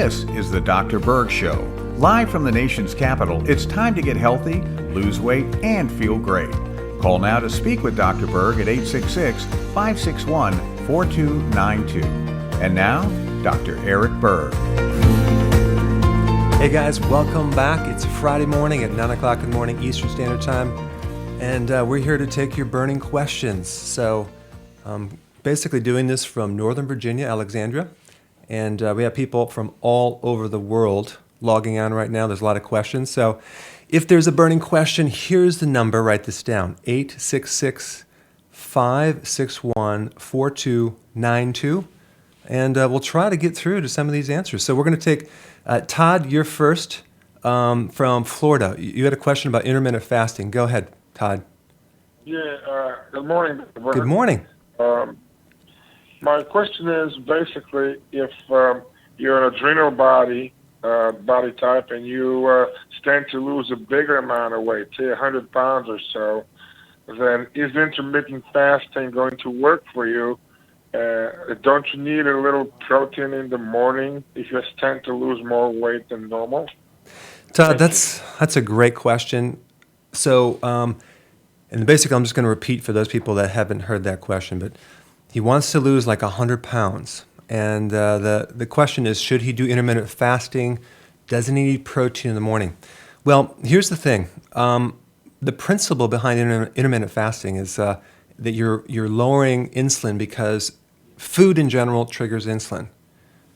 This is the Dr. Berg Show. Live from the nation's capital, it's time to get healthy, lose weight, and feel great. Call now to speak with Dr. Berg at 866-561-4292. And now, Dr. Eric Berg. Hey guys, welcome back. It's Friday morning at 9 o'clock in the morning Eastern Standard Time, and we're here to take your burning questions. So basically doing this from Northern Virginia, Alexandria, and we have people from all over the world logging on right now. There's a lot of questions. So if there's a burning question, here's the number. Write this down, 866-561-4292, and we'll try to get through to some of these answers. So we're going to take Todd, you're first from Florida. You had a question about intermittent fasting. Go ahead, Todd. Yeah, good morning. Good morning. My question is basically if you're an adrenal body type and you stand to lose a bigger amount of weight, say 100 pounds or so, then is intermittent fasting going to work for you? Don't you need a little protein in the morning if you tend to lose more weight than normal? Todd, that's a great question. So, and basically I'm just going to repeat for those people that haven't heard that question, but he wants to lose like 100 pounds. And the question is, should he do intermittent fasting? Doesn't he need protein in the morning? Well, here's the thing. The principle behind intermittent fasting is that you're lowering insulin because food in general triggers insulin.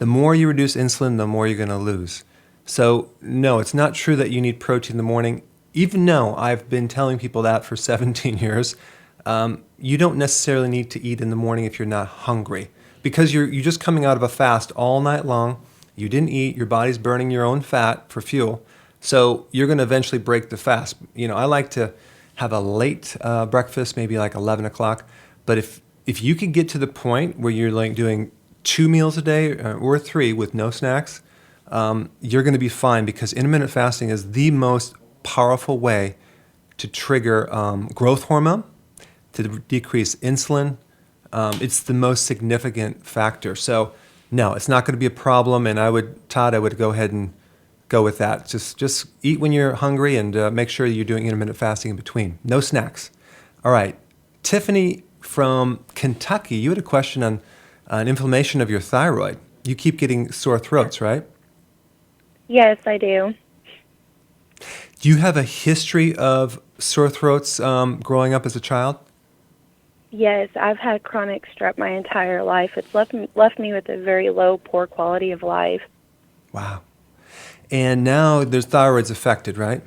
The more you reduce insulin, the more you're going to lose. So no, it's not true that you need protein in the morning, even though I've been telling people that for 17 years. You don't necessarily need to eat in the morning if you're not hungry, because you're just coming out of a fast all night long. You didn't eat, your body's burning your own fat for fuel, so you're going to eventually break the fast. You know, I like to have a late breakfast, maybe like 11 o'clock, but if you could get to the point where you're like doing 2 meals a day or 3 with no snacks, you're going to be fine, because intermittent fasting is the most powerful way to trigger growth hormone, to decrease insulin. It's the most significant factor. So no, it's not going to be a problem. And I would go ahead and go with that. Just eat when you're hungry, and make sure you're doing intermittent fasting in between. No snacks. All right. Tiffany from Kentucky, you had a question on inflammation of your thyroid. You keep getting sore throats, right? Yes, I do. Do you have a history of sore throats growing up as a child? Yes, I've had chronic strep my entire life. It's left me with a very low, poor quality of life. Wow. And now there's thyroid's affected, right?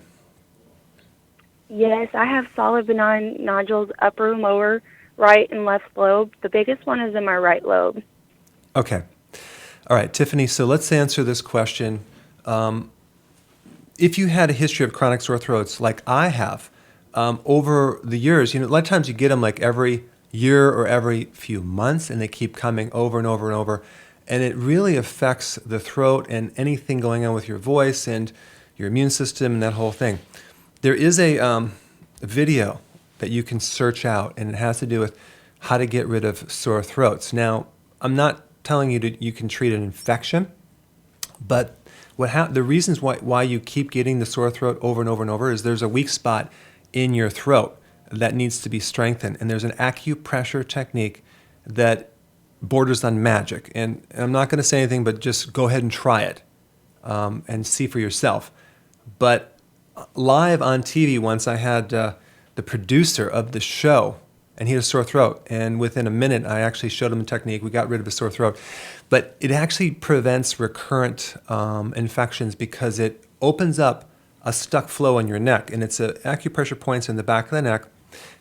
Yes, I have solid benign nodules, upper and lower, right and left lobe. The biggest one is in my right lobe. Okay. All right, Tiffany, so let's answer this question. If you had a history of chronic sore throats like I have, over the years, a lot of times you get them like every year or every few months, and they keep coming over and over and over. And it really affects the throat and anything going on with your voice and your immune system and that whole thing. There is a video that you can search out, and it has to do with how to get rid of sore throats. Now, I'm not telling you you can treat an infection, but the reasons why you keep getting the sore throat over and over and over is there's a weak spot in your throat that needs to be strengthened. And there's an acupressure technique that borders on magic. And I'm not going to say anything, but just go ahead and try it and see for yourself. But live on TV once, I had the producer of the show, and he had a sore throat. And within a minute, I actually showed him the technique. We got rid of his sore throat. But it actually prevents recurrent infections, because it opens up a stuck flow in your neck. And it's acupressure points in the back of the neck.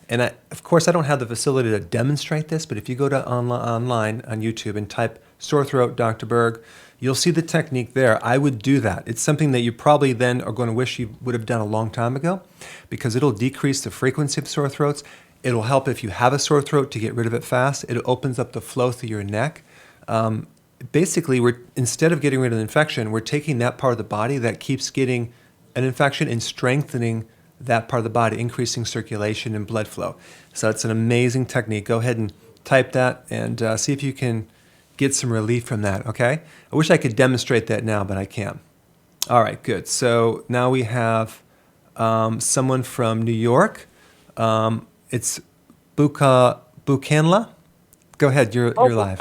And of course, I don't have the facility to demonstrate this, but if you go to online on YouTube and type sore throat Dr. Berg, you'll see the technique there. I would do that. It's something that you probably then are going to wish you would have done a long time ago, because it'll decrease the frequency of sore throats. It'll help if you have a sore throat to get rid of it fast. It opens up the flow through your neck. Basically, instead of getting rid of the infection, we're taking that part of the body that keeps getting an infection and strengthening that part of the body, increasing circulation and blood flow. So it's an amazing technique. Go ahead and type that and see if you can get some relief from that, okay? I wish I could demonstrate that now, but I can't. All right, good. So now we have someone from New York. It's Bukanla. Go ahead, you're live.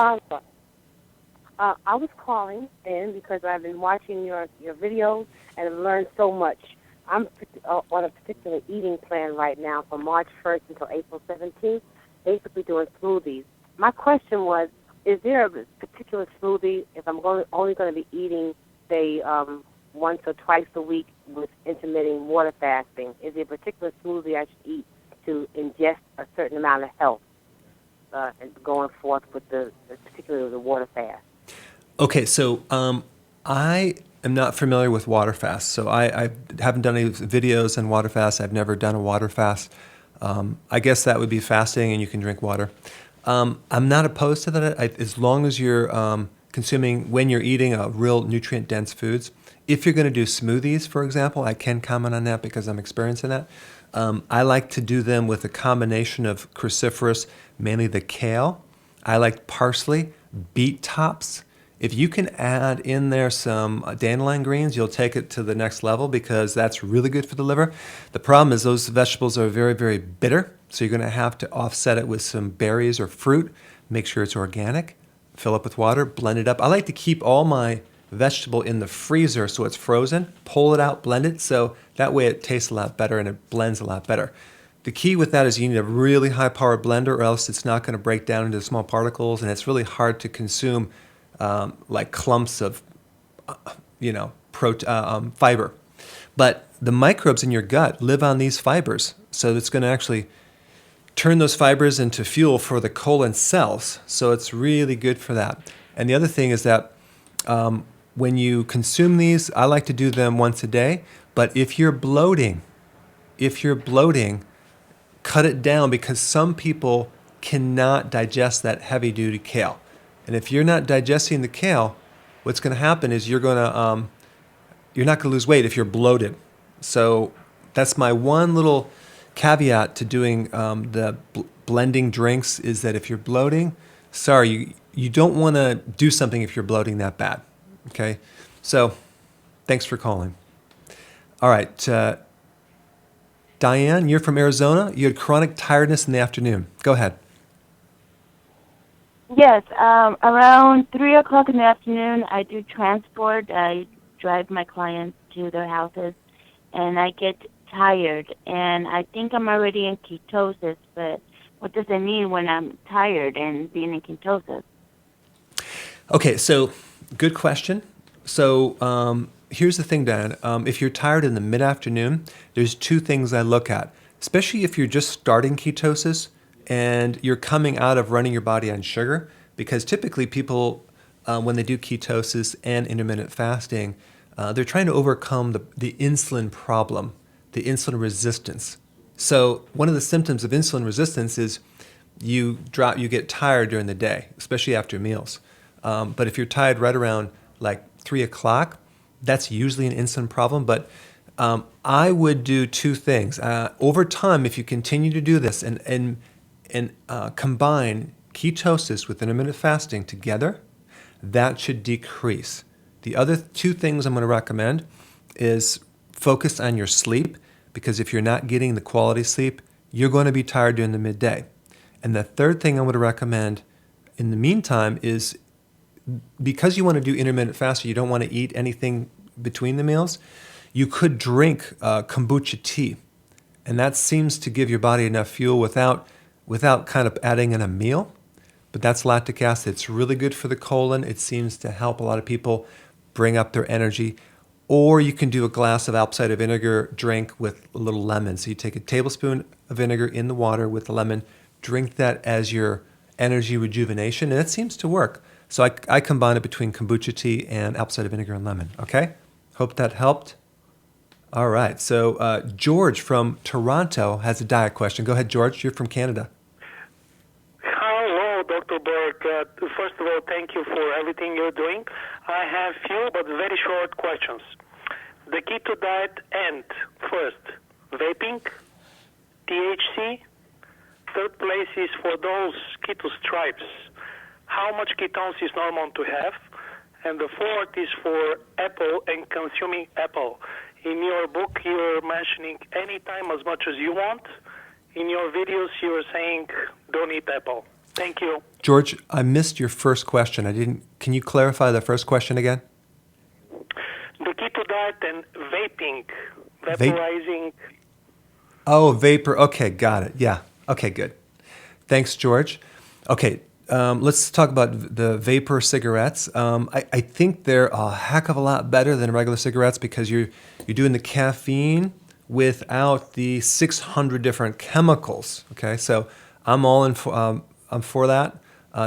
I was calling in because I've been watching your videos and have learned so much. I'm on a particular eating plan right now from March 1st until April 17th, basically doing smoothies. My question was, is there a particular smoothie, if I'm only going to be eating, say, once or twice a week with intermittent water fasting, is there a particular smoothie I should eat to ingest a certain amount of health going forth with particularly the water fast? Okay, so I am not familiar with water fast, so I haven't done any videos on water fast. I've never done a water fast. I guess that would be fasting and you can drink water. I'm not opposed to that as long as you're consuming, when you're eating real nutrient-dense foods. If you're going to do smoothies, for example, I can comment on that because I'm experiencing that. I like to do them with a combination of cruciferous, mainly the kale. I like parsley, beet tops. If you can add in there some dandelion greens, you'll take it to the next level because that's really good for the liver. The problem is those vegetables are very, very bitter, so you're going to have to offset it with some berries or fruit. Make sure it's organic. Fill up with water, blend it up. I like to keep all my vegetable in the freezer so it's frozen. Pull it out, blend it, so that way it tastes a lot better and it blends a lot better. The key with that is you need a really high-powered blender or else it's not going to break down into small particles and it's really hard to consume like clumps of, fiber. But the microbes in your gut live on these fibers, so it's going to actually turn those fibers into fuel for the colon cells. So it's really good for that. And the other thing is that when you consume these, I like to do them once a day. But if you're bloating, cut it down because some people cannot digest that heavy-duty kale. And if you're not digesting the kale, what's going to happen is you're not going to lose weight if you're bloated. So that's my one little caveat to doing the blending drinks is that if you're bloating, you don't want to do something if you're bloating that bad. Okay? So thanks for calling. All right. Diane, you're from Arizona. You had chronic tiredness in the afternoon. Go ahead. Yes, around 3 o'clock in the afternoon, I do transport. I drive my clients to their houses, and I get tired. And I think I'm already in ketosis, but what does it mean when I'm tired and being in ketosis? Okay, so good question. So here's the thing, Dan. If you're tired in the mid-afternoon, there's two things I look at, especially if you're just starting ketosis and you're coming out of running your body on sugar, because typically people, when they do ketosis and intermittent fasting, they're trying to overcome the insulin problem, the insulin resistance. So one of the symptoms of insulin resistance is you get tired during the day, especially after meals. But if you're tired right around like 3 o'clock, that's usually an insulin problem. But I would do two things. Over time, if you continue to do this and combine ketosis with intermittent fasting together, that should decrease. The other two things I'm going to recommend is focus on your sleep, because if you're not getting the quality sleep, you're going to be tired during the midday. And the third thing I would recommend in the meantime is, because you want to do intermittent fasting, you don't want to eat anything between the meals, you could drink kombucha tea. And that seems to give your body enough fuel without kind of adding in a meal. But that's lactic acid. It's really good for the colon. It seems to help a lot of people bring up their energy. Or you can do a glass of apple cider vinegar drink with a little lemon. So you take a tablespoon of vinegar in the water with the lemon, drink that as your energy rejuvenation, and it seems to work. So I combine it between kombucha tea and apple cider vinegar and lemon, okay? Hope that helped. All right, so George from Toronto has a diet question. Go ahead, George. You're from Canada. Hello, Dr. Berg. First of all, thank you for everything you're doing. I have few but very short questions. The keto diet and first, vaping, THC. Third place is for those keto stripes. how much ketones is normal to have. And the fourth is for apple and consuming apple. In your book, you're mentioning anytime as much as you want. In your videos, you're saying don't eat apple. Thank you. George, I missed your first question. Can you clarify the first question again? The keto diet and vaping, vaporizing. Oh, vapor. Okay, got it. Yeah. Okay, good. Thanks, George. Okay, let's talk about the vapor cigarettes. I think they're a heck of a lot better than regular cigarettes because you're doing the caffeine without the 600 different chemicals. Okay, so I'm all in. I'm for that.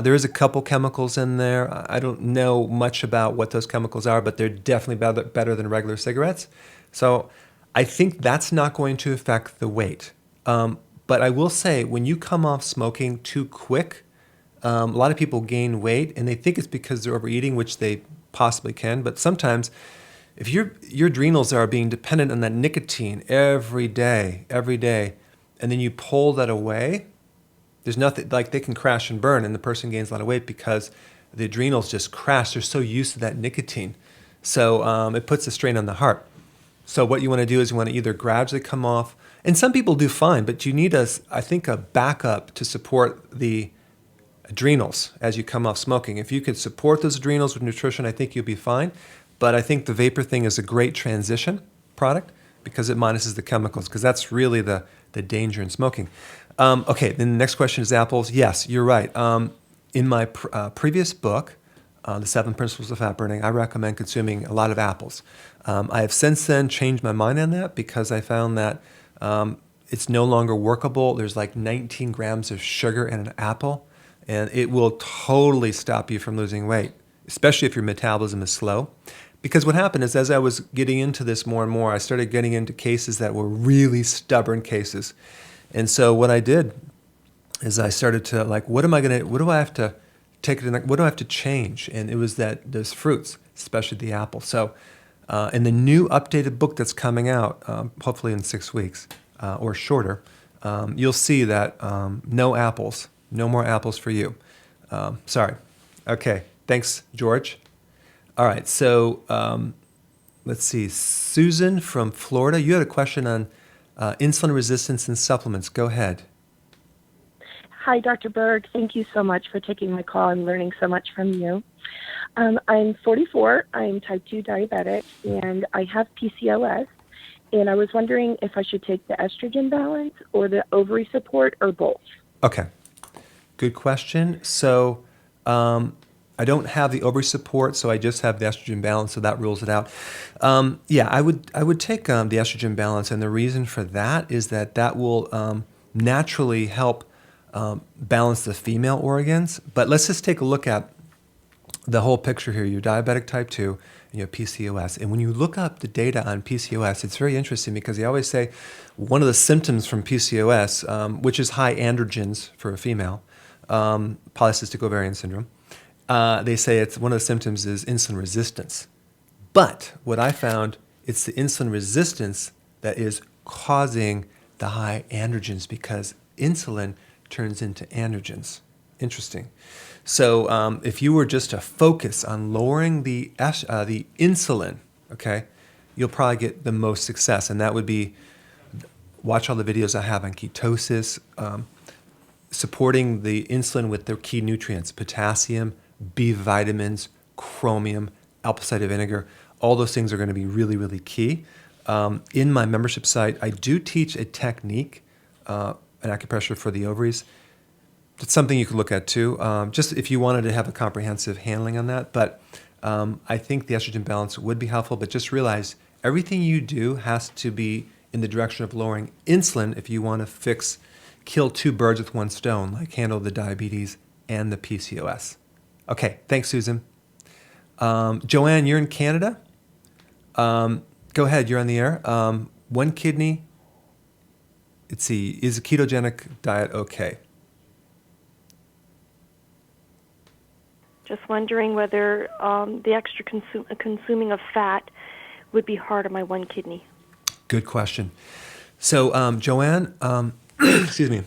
There is a couple chemicals in there. I don't know much about what those chemicals are, but they're definitely better than regular cigarettes. So I think that's not going to affect the weight. But I will say, when you come off smoking too quick, a lot of people gain weight, and they think it's because they're overeating, which they possibly can. But sometimes, if your adrenals are being dependent on that nicotine every day, and then you pull that away, there's nothing, like they can crash and burn, and the person gains a lot of weight because the adrenals just crash. They're so used to that nicotine. So it puts a strain on the heart. So what you want to do is you want to either gradually come off, and some people do fine, but you need, I think, a backup to support the adrenals as you come off smoking. If you could support those adrenals with nutrition, I think you'll be fine. But I think the vapor thing is a great transition product because it minuses the chemicals, because that's really the danger in smoking. Okay, then the next question is apples. Yes, you're right. In my previous book, The 7 Principles of Fat Burning, I recommend consuming a lot of apples. I have since then changed my mind on that because I found that it's no longer workable. There's like 19 grams of sugar in an apple, and it will totally stop you from losing weight, especially if your metabolism is slow. Because what happened is, as I was getting into this more and more, I started getting into cases that were really stubborn cases. And so what I did is I started to what do I have to take it in, what do I have to change? And it was those fruits, especially the apple. So in the new updated book that's coming out, hopefully in 6 weeks or shorter, you'll see that no apples, no more apples for you. Sorry. Okay. Thanks, George. All right. So let's see. Susan from Florida, you had a question on insulin resistance and supplements. Go ahead. Hi, Dr. Berg. Thank you so much for taking my call. I'm learning so much from you. I'm 44. I'm type 2 diabetic, and I have PCOS. And I was wondering if I should take the estrogen balance or the ovary support or both. Okay. Good question. So I don't have the ovary support, so I just have the estrogen balance, so that rules it out. Yeah, I would take the estrogen balance, and the reason for that is that will naturally help balance the female organs. But let's just take a look at the whole picture here. You're diabetic type 2, and you have PCOS. And when you look up the data on PCOS, it's very interesting because they always say one of the symptoms from PCOS, which is high androgens for a female, polycystic ovarian syndrome, they say it's one of the symptoms is insulin resistance. But what I found, it's the insulin resistance that is causing the high androgens because insulin turns into androgens. Interesting. So if you were just to focus on lowering the insulin, okay, you'll probably get the most success, and that would be watch all the videos I have on ketosis, supporting the insulin with their key nutrients, potassium, B vitamins, chromium, apple cider vinegar. All those things are going to be really, really key. In my membership site, I do teach a technique, an acupressure for the ovaries. It's something you could look at too, just if you wanted to have a comprehensive handling on that. But I think the estrogen balance would be helpful, but just realize everything you do has to be in the direction of lowering insulin if you want to kill 2 birds with 1 stone, like handle the diabetes and the PCOS. Okay, thanks, Susan. Joanne, you're in Canada. Go ahead, you're on the air. 1 kidney. Let's see, is a ketogenic diet okay? Just wondering whether the extra consuming of fat would be hard on my 1 kidney. Good question. So, Joanne, excuse me.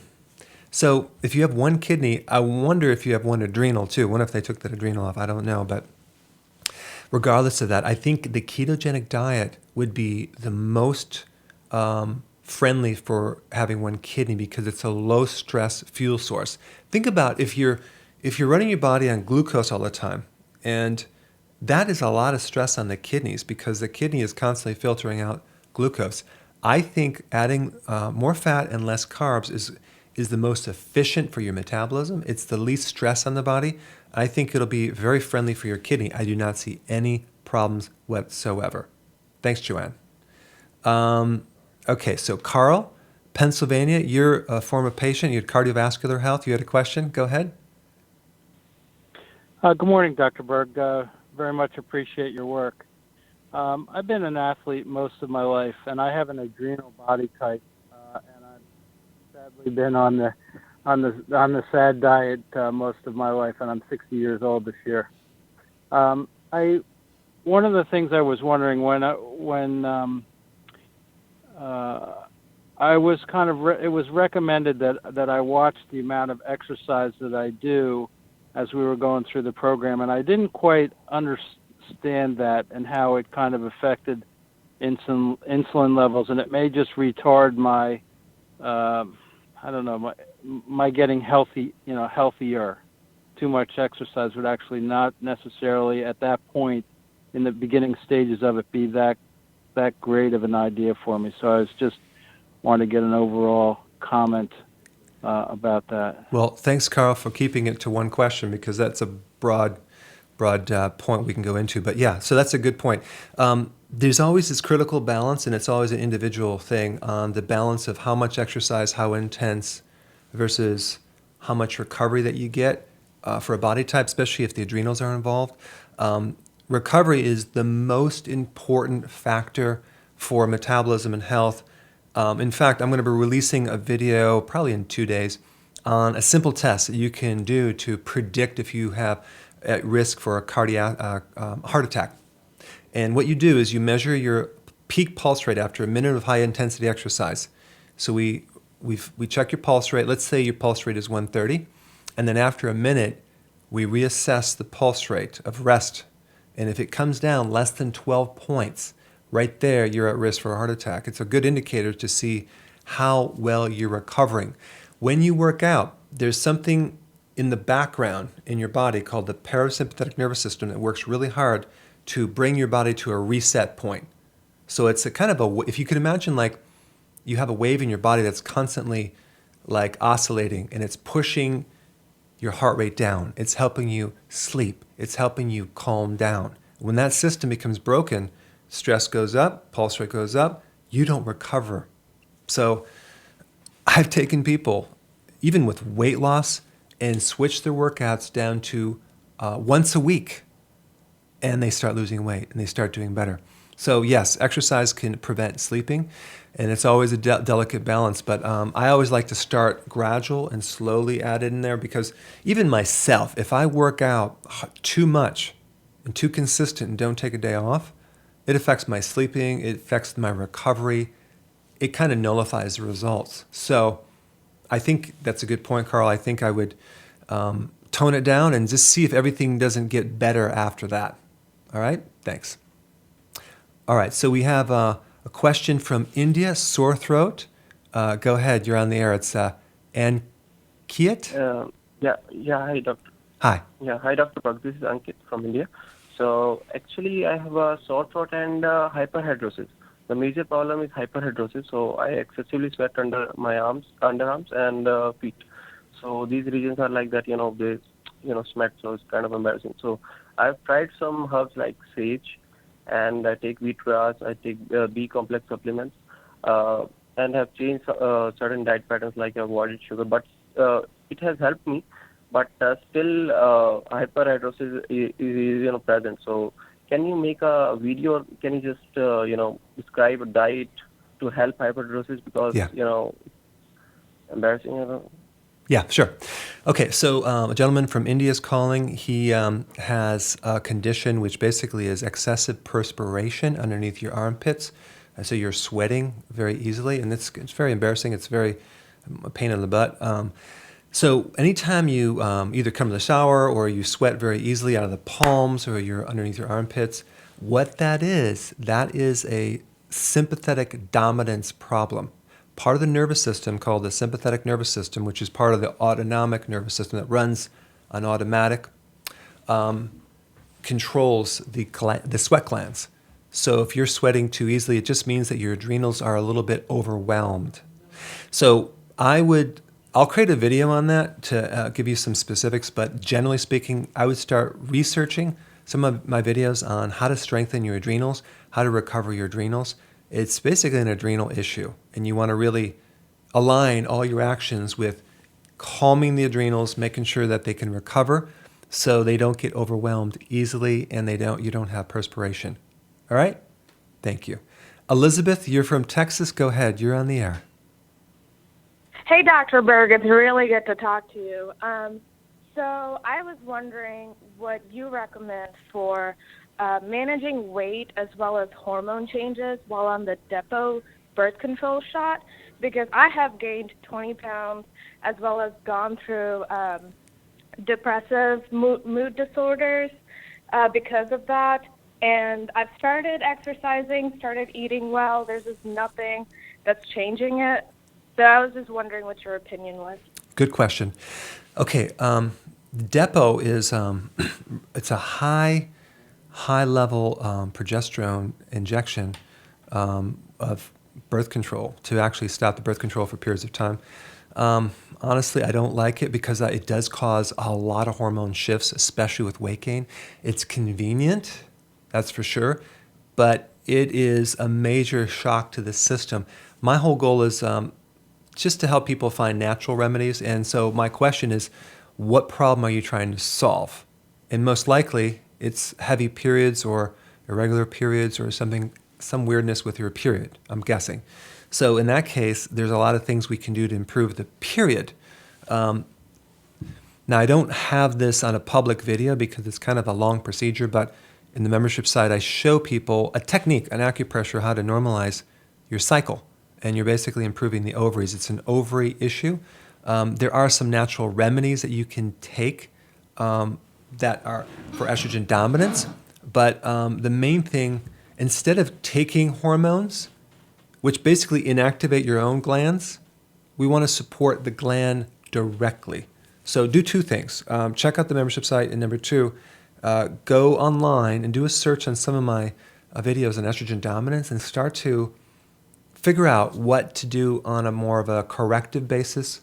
So if you have one kidney, I wonder if you have one adrenal too. What if they took that adrenal off? I don't know. But regardless of that, I think the ketogenic diet would be the most friendly for having one kidney because it's a low stress fuel source. Think about if you're running your body on glucose all the time, and that is a lot of stress on the kidneys because the kidney is constantly filtering out glucose. I think adding more fat and less carbs is the most efficient for your metabolism. It's the least stress on the body. I think it'll be very friendly for your kidney. I do not see any problems whatsoever. Thanks, Joanne. Okay, so Carl, Pennsylvania, you're a former patient. You had cardiovascular health. You had a question. Go ahead. Good morning, Dr. Berg. Very much appreciate your work. I've been an athlete most of my life, and I have an adrenal body type, and I've sadly been on the sad diet most of my life, and I'm 60 years old this year. One of the things I was wondering when I was it was recommended that I watch the amount of exercise that I do as we were going through the program, and I didn't quite understand that and how it kind of affected insulin levels, and it may just retard my my getting healthy, healthier. Too much exercise would actually not necessarily at that point in the beginning stages of it be that great of an idea for me. So I was just wanting to get an overall comment about that. Well, thanks, Carl, for keeping it to one question because that's a broad point we can go into. But yeah, so that's a good point. There's always this critical balance, and it's always an individual thing on the balance of how much exercise, how intense, versus how much recovery that you get for a body type, especially if the adrenals are involved. Recovery is the most important factor for metabolism and health. In fact, I'm going to be releasing a video probably in 2 days on a simple test that you can do to predict if you have at risk for a heart attack. And what you do is you measure your peak pulse rate after a minute of high intensity exercise. So we check your pulse rate. Let's say your pulse rate is 130, and then after a minute, we reassess the pulse rate of rest. And if it comes down less than 12 points, right there, you're at risk for a heart attack. It's a good indicator to see how well you're recovering. When you work out, there's something in the background in your body called the parasympathetic nervous system that works really hard to bring your body to a reset point. So it's a kind of if you can imagine like you have a wave in your body that's constantly like oscillating and it's pushing your heart rate down. It's helping you sleep. It's helping you calm down. When that system becomes broken, stress goes up, pulse rate goes up, you don't recover. So I've taken people, even with weight loss, and switched their workouts down to once a week, and they start losing weight, and they start doing better. So yes, exercise can prevent sleeping, and it's always a delicate balance, but I always like to start gradual and slowly add it in there because even myself, if I work out too much and too consistent and don't take a day off, it affects my sleeping, it affects my recovery, it kind of nullifies the results. So I think that's a good point, Carl. I think I would tone it down and just see if everything doesn't get better after that. All right? Thanks. All right, so we have a question from India, sore throat. Go ahead, you're on the air. It's Ankit? Hi, doctor. Hi. Yeah, hi, Dr. Berg. This is Ankit from India. So actually, I have a sore throat and hyperhidrosis. The major problem is hyperhidrosis, so I excessively sweat under my underarms and feet. So these regions are like that, they, sweat, so it's kind of embarrassing. So I've tried some herbs like sage, and I take wheatgrass, I take B complex supplements, and have changed certain diet patterns like avoided sugar, but it has helped me. But still, hyperhidrosis is present. So can you make a video? Or can you just describe a diet to help hyperhidrosis because embarrassing? Yeah, sure. Okay, so a gentleman from India is calling. He has a condition which basically is excessive perspiration underneath your armpits. So you're sweating very easily, and it's very embarrassing. It's very a pain in the butt. So anytime you either come to the shower or you sweat very easily out of the palms or you're underneath your armpits, what that is a sympathetic dominance problem. Part of the nervous system called the sympathetic nervous system, which is part of the autonomic nervous system that runs on automatic, controls the sweat glands. So if you're sweating too easily, it just means that your adrenals are a little bit overwhelmed. So I'll create a video on that to give you some specifics, but generally speaking, I would start researching some of my videos on how to strengthen your adrenals, how to recover your adrenals. It's basically an adrenal issue, and you want to really align all your actions with calming the adrenals, making sure that they can recover so they don't get overwhelmed easily and you don't have perspiration. All right? Thank you. Elizabeth, you're from Texas. Go ahead. You're on the air. Hey, Dr. Berg, it's really good to talk to you. So I was wondering what you recommend for managing weight as well as hormone changes while on the Depo birth control shot, because I have gained 20 pounds as well as gone through depressive mood disorders because of that. And I've started exercising, started eating well. There's just nothing that's changing it. So I was just wondering what your opinion was. Good question. Okay, Depo is it's a high level progesterone injection of birth control to actually stop the birth control for periods of time. Honestly, I don't like it because it does cause a lot of hormone shifts, especially with weight gain. It's convenient, that's for sure, but it is a major shock to the system. My whole goal is just to help people find natural remedies. And so my question is, what problem are you trying to solve? And most likely, it's heavy periods or irregular periods or some weirdness with your period, I'm guessing. So in that case, there's a lot of things we can do to improve the period. Now, I don't have this on a public video because it's kind of a long procedure, but in the membership site, I show people a technique, an acupressure, how to normalize your cycle. And you're basically improving the ovaries. It's an ovary issue. There are some natural remedies that you can take that are for estrogen dominance. But the main thing, instead of taking hormones, which basically inactivate your own glands, we want to support the gland directly. So do two things. Check out the membership site. And number two, go online and do a search on some of my videos on estrogen dominance and start to figure out what to do on a more of a corrective basis,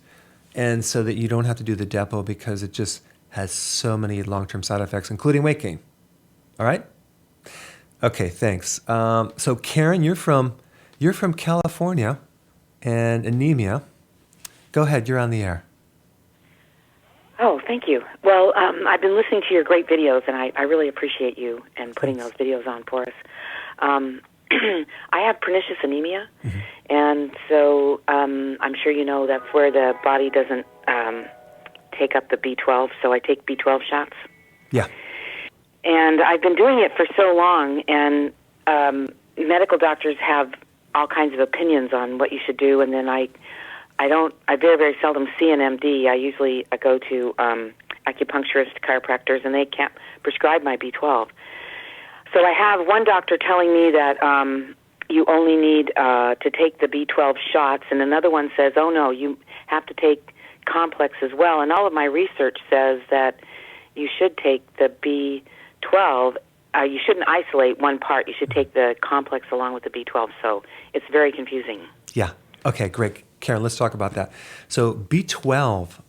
and so that you don't have to do the Depo because it just has so many long-term side effects, including weight gain. All right? Okay, thanks. So Karen, you're from California and anemia. Go ahead, you're on the air. Oh, thank you. Well, I've been listening to your great videos, and I really appreciate you and putting those videos on for us. I have pernicious anemia, and so I'm sure you know that's where the body doesn't take up the B12, so I take B12 shots. Yeah. And I've been doing it for so long, and medical doctors have all kinds of opinions on what you should do, and then I very, very seldom see an MD. I usually go to acupuncturists, chiropractors, and they can't prescribe my B12. So I have one doctor telling me that you only need to take the B12 shots, and another one says, oh, no, you have to take complex as well. And all of my research says that you should take the B12. You shouldn't isolate one part. You should take the complex along with the B12. So it's very confusing. Yeah. Okay, great. Karen, let's talk about that. So B12,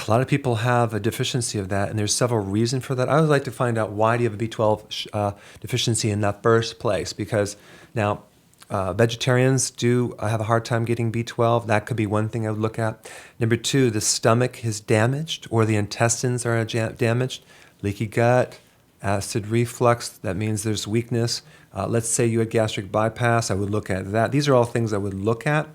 a lot of people have a deficiency of that, and there's several reasons for that. I would like to find out, why do you have a B12 deficiency in the first place? Because now vegetarians do have a hard time getting B12. That could be one thing I would look at. Number two, the stomach is damaged or the intestines are damaged, leaky gut, acid reflux. That means there's weakness. Let's say you had gastric bypass. I would look at that. These are all things I would look at.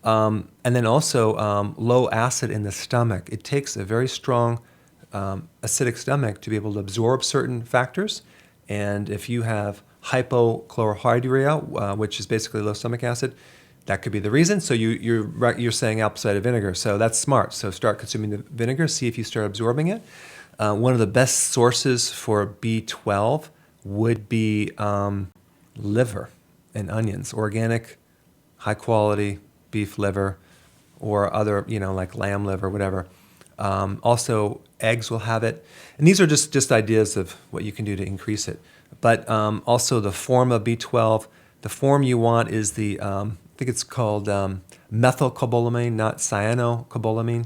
And then also low acid in the stomach. It takes a very strong acidic stomach to be able to absorb certain factors. And if you have hypochlorhydria, which is basically low stomach acid, That could be the reason. So you're saying apple cider vinegar. So that's smart. So start consuming the vinegar. See if you start absorbing it. One of the best sources for B12 would be liver and onions, organic, high quality beef liver, or other, like lamb liver, whatever. Also, eggs will have it. And these are just ideas of what you can do to increase it. But also the form of B12, the form you want is the, I think it's called methylcobalamin, not cyanocobalamin,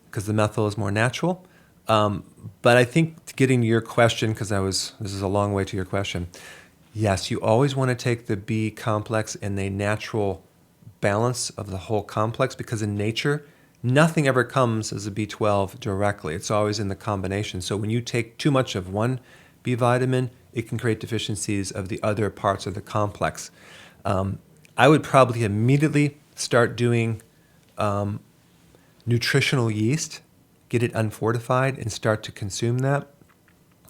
because the methyl is more natural. But I think getting to your question, because this is a long way to your question, yes, you always want to take the B complex in the natural balance of the whole complex, because in nature, nothing ever comes as a B12 directly. It's always in the combination. So when you take too much of one B vitamin, it can create deficiencies of the other parts of the complex. I would probably immediately start doing nutritional yeast, get it unfortified, and start to consume that,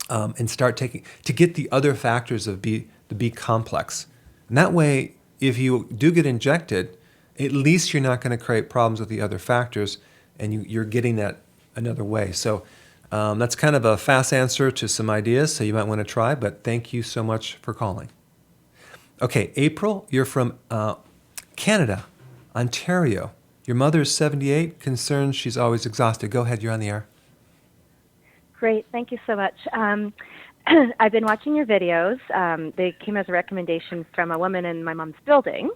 and start taking to get the other factors of the B complex. And that way, if you do get injected, at least you're not going to create problems with the other factors, and you're getting that another way. So that's kind of a fast answer to some ideas, so you might want to try, but thank you so much for calling. Okay, April, you're from Canada, Ontario. Your mother is 78, concerned she's always exhausted. Go ahead, you're on the air. Great, thank you so much. I've been watching your videos. They came as a recommendation from a woman in my mom's building.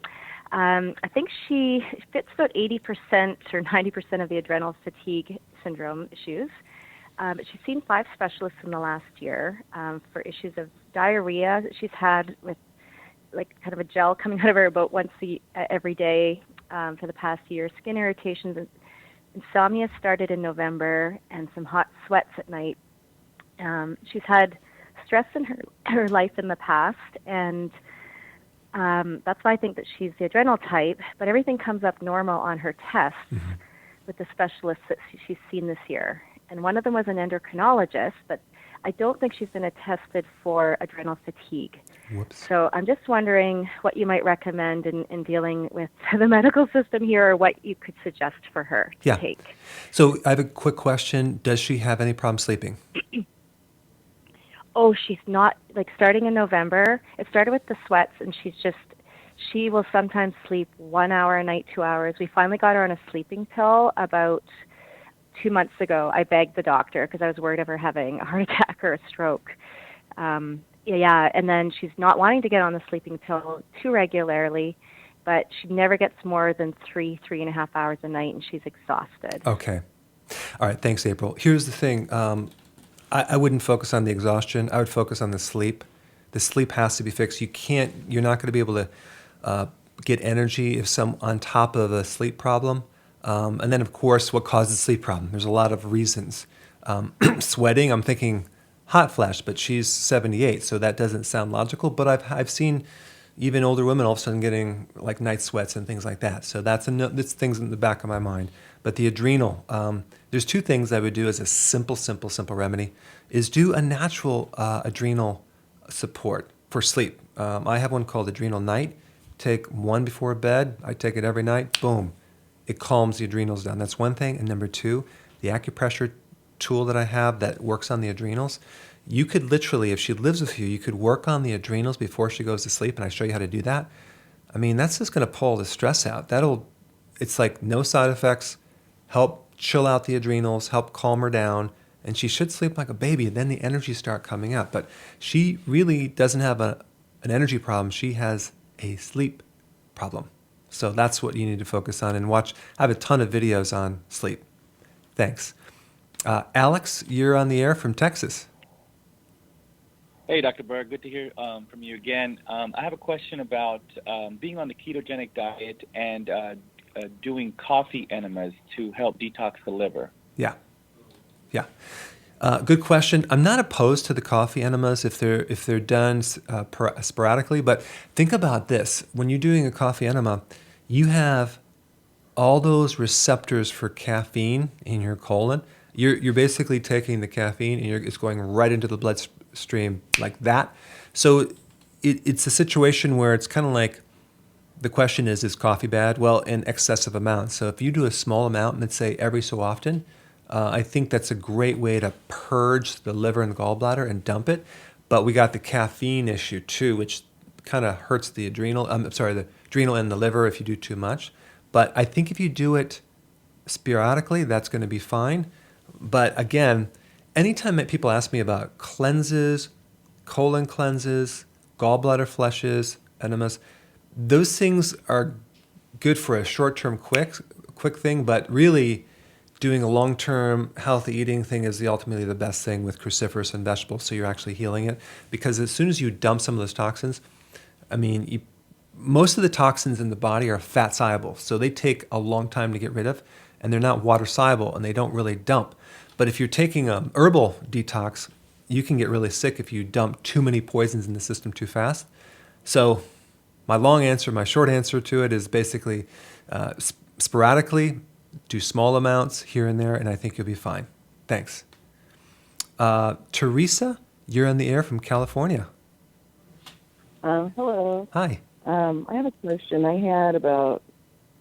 I think she fits about 80% or 90% of the adrenal fatigue syndrome issues. But she's seen 5 specialists in the last year for issues of diarrhea that she's had with like kind of a gel coming out of her about once every day for the past year. Skin irritations, insomnia started in November, and some hot sweats at night. She's had stress in her life in the past, and that's why I think that she's the adrenal type, but everything comes up normal on her tests with the specialists that she's seen this year. And one of them was an endocrinologist, but I don't think she's been tested for adrenal fatigue. Whoops. So I'm just wondering what you might recommend in dealing with the medical system here, or what you could suggest for her to take. So I have a quick question. Does she have any problem sleeping? Oh, she's not, like starting in November, it started with the sweats, and she will sometimes sleep 1 hour a night, 2 hours. We finally got her on a sleeping pill about 2 months ago. I begged the doctor because I was worried of her having a heart attack or a stroke. And then she's not wanting to get on the sleeping pill too regularly, but she never gets more than 3.5 hours a night, and she's exhausted. Okay. All right, thanks, April. Here's the thing. I wouldn't focus on the exhaustion. I would focus on the sleep. The sleep has to be fixed. You're not going to be able to get energy if on top of a sleep problem. And then, of course, what causes sleep problem? There's a lot of reasons. Sweating, I'm thinking hot flash, but she's 78, so that doesn't sound logical. But I've seen even older women all of a sudden getting like night sweats and things like that. So that's things in the back of my mind. But the adrenal, there's 2 things I would do as a simple remedy, is do a natural adrenal support for sleep. I have one called Adrenal Night. Take one before bed. I take it every night. Boom. It calms the adrenals down. That's one thing. And number 2, the acupressure tool that I have that works on the adrenals. You could literally, if she lives with you, you could work on the adrenals before she goes to sleep, and I show you how to do that. I mean, that's just going to pull the stress out. It's like no side effects, help chill out the adrenals, help calm her down, and she should sleep like a baby, and then the energy start coming up. But she really doesn't have an energy problem. She has a sleep problem. So that's what you need to focus on and watch. I have a ton of videos on sleep. Thanks. Alex, you're on the air from Texas. Hey, Dr. Berg. Good to hear from you again. I have a question about being on the ketogenic diet and doing coffee enemas to help detox the liver. Yeah. Good question. I'm not opposed to the coffee enemas if they're done sporadically, but think about this. When you're doing a coffee enema, you have all those receptors for caffeine in your colon. You're basically taking the caffeine and it's going right into the bloodstream like that. So it's a situation where it's kind of like the question is coffee bad? Well, in excessive amounts. So if you do a small amount, let's say every so often, I think that's a great way to purge the liver and the gallbladder and dump it. But we got the caffeine issue too, which kind of hurts the adrenal. The adrenal and the liver if you do too much. But I think if you do it sporadically, that's going to be fine. But again, anytime that people ask me about cleanses, colon cleanses, gallbladder flushes, enemas, those things are good for a short-term quick thing, but really doing a long-term healthy eating thing is ultimately the best thing with cruciferous and vegetables, so you're actually healing it. Because as soon as you dump some of those toxins, most of the toxins in the body are fat soluble, so they take a long time to get rid of, and they're not water soluble, and they don't really dump. But if you're taking an herbal detox, you can get really sick if you dump too many poisons in the system too fast. So my short answer to it is basically sporadically, do small amounts here and there, and I think you'll be fine. Thanks. Teresa, you're on the air from California. Hello. Hi. I have a question. I had about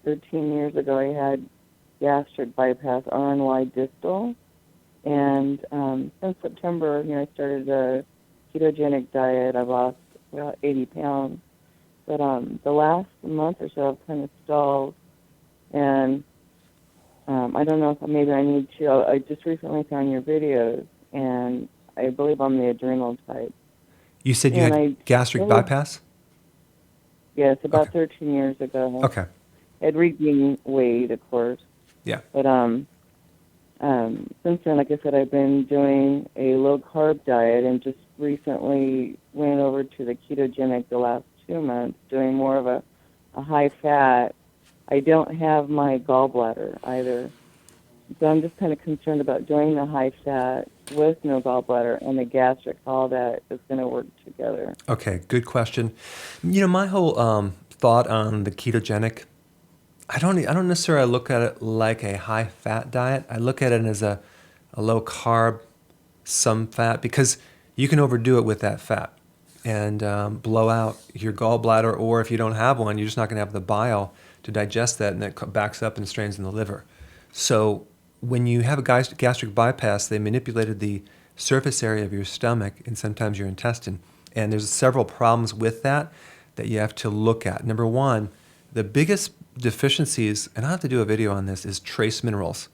13 years ago, I had gastric bypass RNY distal. And since September, I started a ketogenic diet. I've lost about 80 pounds. But the last month or so, I've kind of stalled. And I don't know if maybe I need to. I just recently found your videos, and I believe I'm the adrenal type. You said you had gastric bypass? Yes, about 13 years ago. Okay. I'd regained weight, of course. Yeah. But since then, like I said, I've been doing a low-carb diet and just recently went over to the ketogenic the last 2 months, doing more of a high-fat. I don't have my gallbladder either. So I'm just kind of concerned about doing the high-fat with no gallbladder and the gastric, all that is going to work together. Okay, good question. My whole thought on the ketogenic, I don't necessarily look at it like a high-fat diet. I look at it as a low-carb, some fat, because you can overdo it with that fat and blow out your gallbladder, or if you don't have one, you're just not going to have the bile to digest that, and that backs up and strains in the liver. So when you have a gastric bypass, they manipulated the surface area of your stomach and sometimes your intestine. And there's several problems with that you have to look at. Number one, the biggest deficiencies, and I'll have to do a video on this, is trace minerals,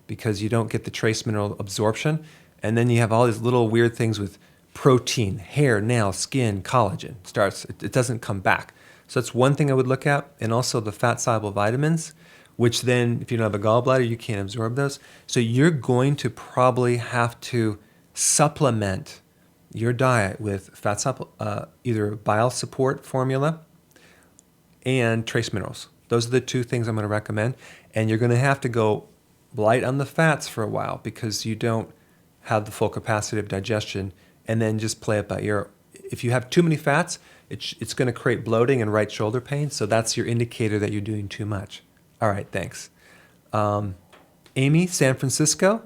because you don't get the trace mineral absorption. And then you have all these little weird things with protein, hair, nails, skin, collagen. It doesn't come back. So that's one thing I would look at. And also the fat-soluble vitamins, which then, if you don't have a gallbladder, you can't absorb those. So you're going to probably have to supplement your diet with either bile support formula and trace minerals. Those are the two things I'm going to recommend. And you're going to have to go light on the fats for a while because you don't have the full capacity of digestion, and then just play it by ear. If you have too many fats, it's going to create bloating and right shoulder pain, so that's your indicator that you're doing too much. All right, thanks. Amy, San Francisco,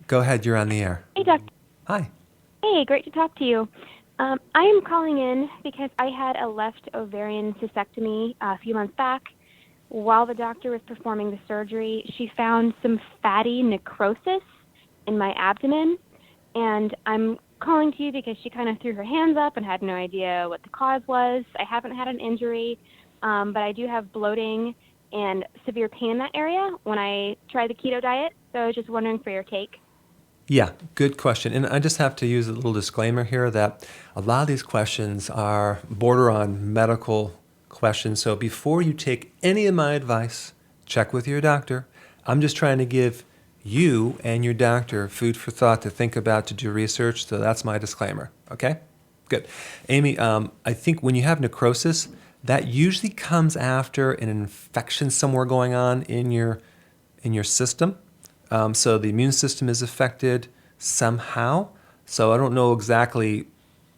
go ahead, you're on the air. Hey, Doctor. Hi. Hey, great to talk to you. I am calling in because I had a left ovarian cystectomy a few months back. While the doctor was performing the surgery, she found some fatty necrosis in my abdomen, and I'm calling to you because she kind of threw her hands up and had no idea what the cause was. I haven't had an injury, but I do have bloating and severe pain in that area when I try the keto diet, so I was just wondering for your take. Yeah, good question. And I just have to use a little disclaimer here that a lot of these questions are border on medical questions. So before you take any of my advice, check with your doctor. I'm just trying to give you and your doctor food for thought to think about, to do research. So that's my disclaimer. Okay? Good. Amy, I think when you have necrosis, that usually comes after an infection somewhere going on in your system. So the immune system is affected somehow. So I don't know exactly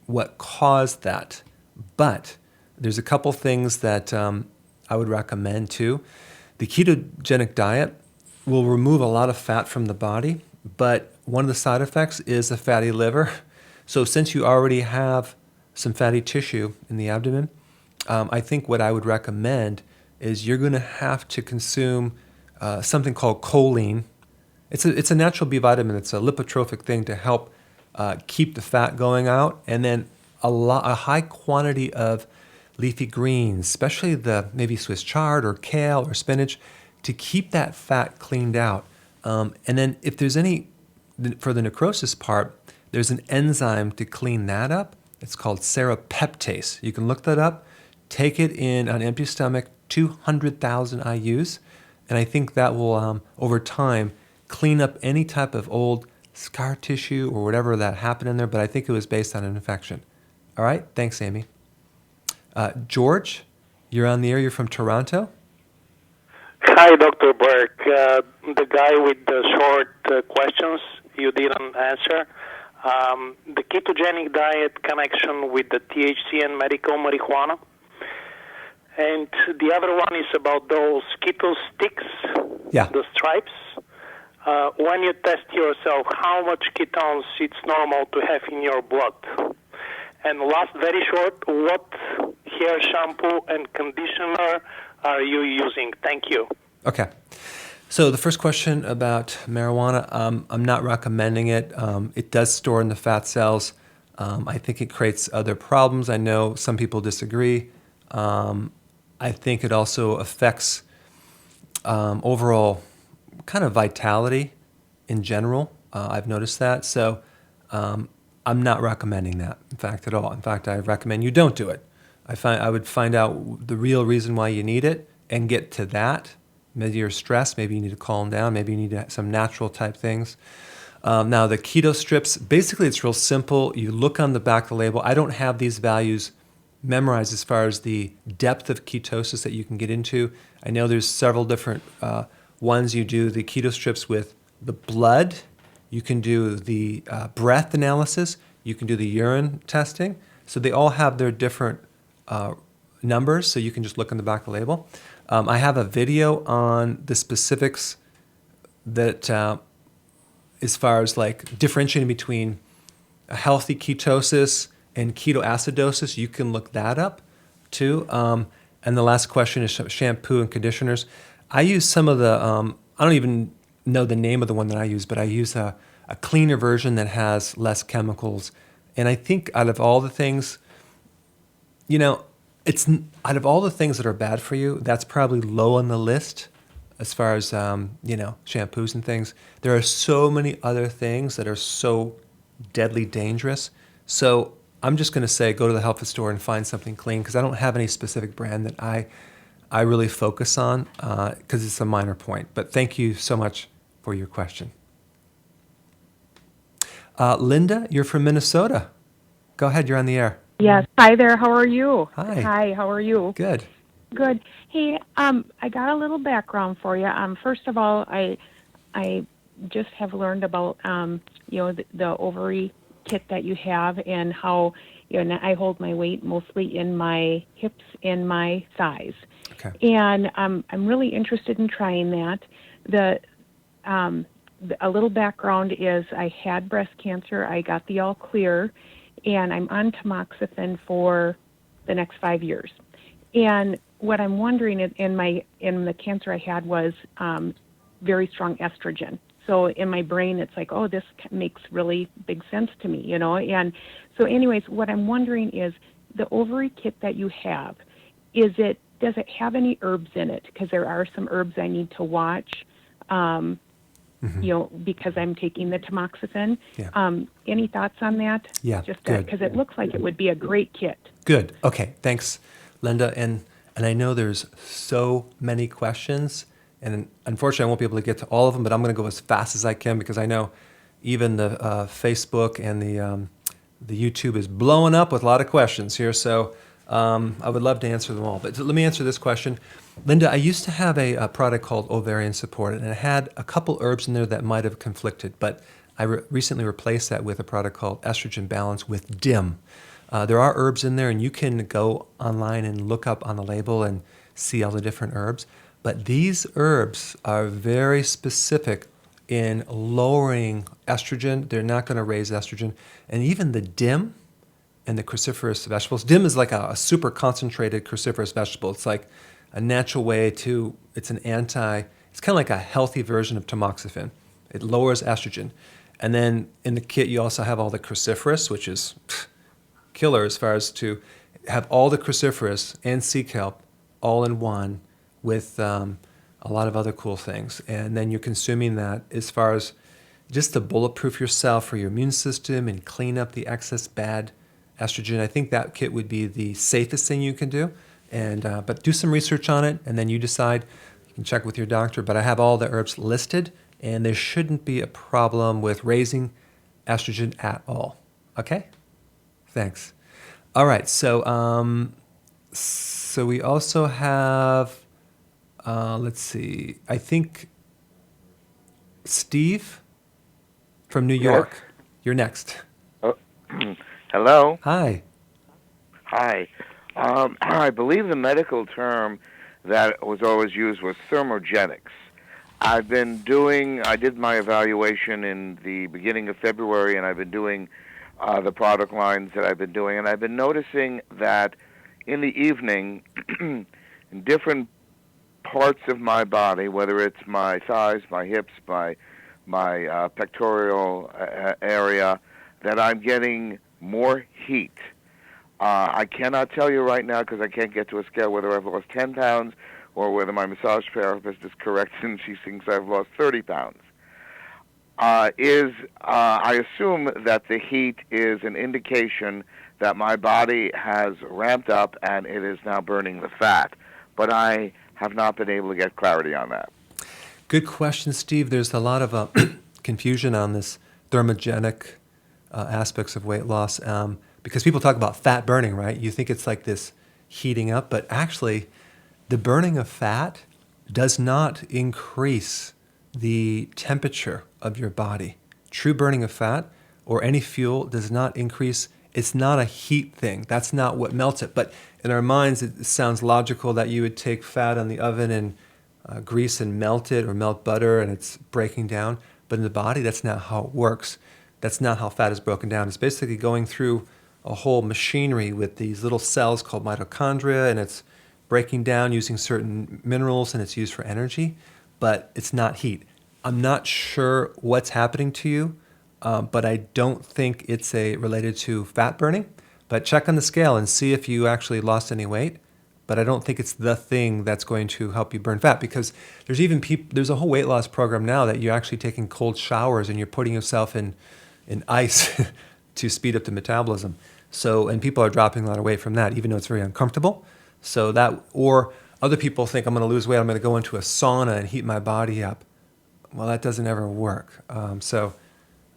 what caused that, but there's a couple things that I would recommend too. The ketogenic diet will remove a lot of fat from the body, but one of the side effects is a fatty liver. So since you already have some fatty tissue in the abdomen, I think what I would recommend is you're going to have to consume something called choline. It's a natural B vitamin. It's a lipotrophic thing to help keep the fat going out, and then a high quantity of leafy greens, especially the maybe Swiss chard or kale or spinach, to keep that fat cleaned out. And then if there's any, for the necrosis part, there's an enzyme to clean that up. It's called serrapeptase. You can look that up. Take it in on an empty stomach, 200,000 IUs, and I think that will, over time, clean up any type of old scar tissue or whatever that happened in there, but I think it was based on an infection. All right? Thanks, Amy. George, you're on the air. You're from Toronto. Hi, Dr. Berg. The guy with the short questions you didn't answer. The ketogenic diet connection with the THC and medical marijuana. And the other one is about those keto sticks, the stripes. When you test yourself, how much ketones it's normal to have in your blood? And last, very short, what hair shampoo and conditioner are you using? Thank you. Okay. So the first question about marijuana, I'm not recommending it. It does store in the fat cells. I think it creates other problems. I know some people disagree. I think it also affects overall kind of vitality in general. I've noticed that. So I'm not recommending that, in fact, at all. In fact, I recommend you don't do it. I would find out the real reason why you need it and get to that. Maybe you're stressed. Maybe you need to calm down. Maybe you need some natural type things. Now, the keto strips, basically it's real simple. You look on the back of the label. I don't have these values memorized as far as the depth of ketosis that you can get into. I know there's several different ones. You do the keto strips with the blood. You can do the breath analysis. You can do the urine testing. So they all have their different numbers, so you can just look on the back of the label. I have a video on the specifics that as far as like differentiating between a healthy ketosis and ketoacidosis. You can look that up too. And the last question is shampoo and conditioners. I use some of the, I don't even know the name of the one that I use, but I use a cleaner version that has less chemicals. And I think out of all the things, out of all the things that are bad for you, that's probably low on the list as far as, shampoos and things. There are so many other things that are so deadly dangerous. So I'm just going to say go to the health food store and find something clean, because I don't have any specific brand that I really focus on because it's a minor point. But thank you so much for your question. Linda, you're from Minnesota. Go ahead, you're on the air. Yes. Hi there. How are you? Hi. Hi. How are you? Good. Good. Hey, I got a little background for you. First of all, I just have learned about the ovary kit that you have, and how I hold my weight mostly in my hips and my thighs. Okay. And I'm really interested in trying that. A little background is I had breast cancer. I got the all clear, and I'm on tamoxifen for the next 5 years. And what I'm wondering is, in the cancer I had was very strong estrogen. So in my brain, it's like, oh, this makes really big sense to me, And so, anyways, what I'm wondering is, the ovary kit that you have, does it have any herbs in it? Because there are some herbs I need to watch. Because I'm taking the tamoxifen. Yeah. Any thoughts on that? Yeah, Just good. because it looks like it would be a great kit. Good. Okay. Thanks, Linda. And I know there's so many questions, and unfortunately I won't be able to get to all of them, but I'm going to go as fast as I can, because I know even the Facebook and the YouTube is blowing up with a lot of questions here. So I would love to answer them all. But let me answer this question. Linda, I used to have a product called Ovarian Support, and it had a couple herbs in there that might have conflicted, but I recently replaced that with a product called Estrogen Balance with DIM. There are herbs in there, and you can go online and look up on the label and see all the different herbs. But these herbs are very specific in lowering estrogen. They're not going to raise estrogen. And even the DIM and the cruciferous vegetables. DIM is like a super concentrated cruciferous vegetable. It's like a natural way to, it's kind of like a healthy version of tamoxifen. It lowers estrogen. And then in the kit, you also have all the cruciferous, which is killer as far as to have all the cruciferous and sea kelp all in one with a lot of other cool things. And then you're consuming that as far as just to bulletproof yourself for your immune system and clean up the excess bad estrogen. I think that kit would be the safest thing you can do. And but do some research on it, and then you decide. You can check with your doctor. But I have all the herbs listed, and there shouldn't be a problem with raising estrogen at all. Okay? Thanks. All right. So so we also have, let's see. I think Steve from New York. Yes. You're next. Oh, hello. Hi. Hi. I believe the medical term that was always used was Thermogenics. I did my evaluation in the beginning of February, and I've been doing the product lines that I've been doing, and I've been noticing that in the evening, in different parts of my body, whether it's my thighs, my hips, my pectoral area, that I'm getting more heat. I cannot tell you right now because I can't get to a scale whether I've lost 10 pounds or whether my massage therapist is correct and she thinks I've lost 30 pounds. I assume that the heat is an indication that my body has ramped up and it is now burning the fat, but I have not been able to get clarity on that. Good question, Steve. There's a lot of confusion on this thermogenic aspects of weight loss because people talk about fat burning, right? You think it's like this heating up, but actually the burning of fat does not increase the temperature of your body. True burning of fat or any fuel does not increase. It's not a heat thing. That's not what melts it. But in our minds, it sounds logical that you would take fat on the oven and grease and melt it, or melt butter and it's breaking down. But in the body, that's not how it works. That's not how fat is broken down. It's basically going through a whole machinery with these little cells called mitochondria, and it's breaking down using certain minerals, and it's used for energy, but it's not heat. I'm not sure what's happening to you, but I don't think it's related to fat burning. But check on the scale and see if you actually lost any weight. But I don't think it's the thing that's going to help you burn fat, because there's a whole weight loss program now that you're actually taking cold showers and you're putting yourself in ice to speed up the metabolism. So, and people are dropping a lot of weight from that, even though it's very uncomfortable. So that, or other people think I'm going to lose weight, I'm going to go into a sauna and heat my body up. Well, that doesn't ever work. So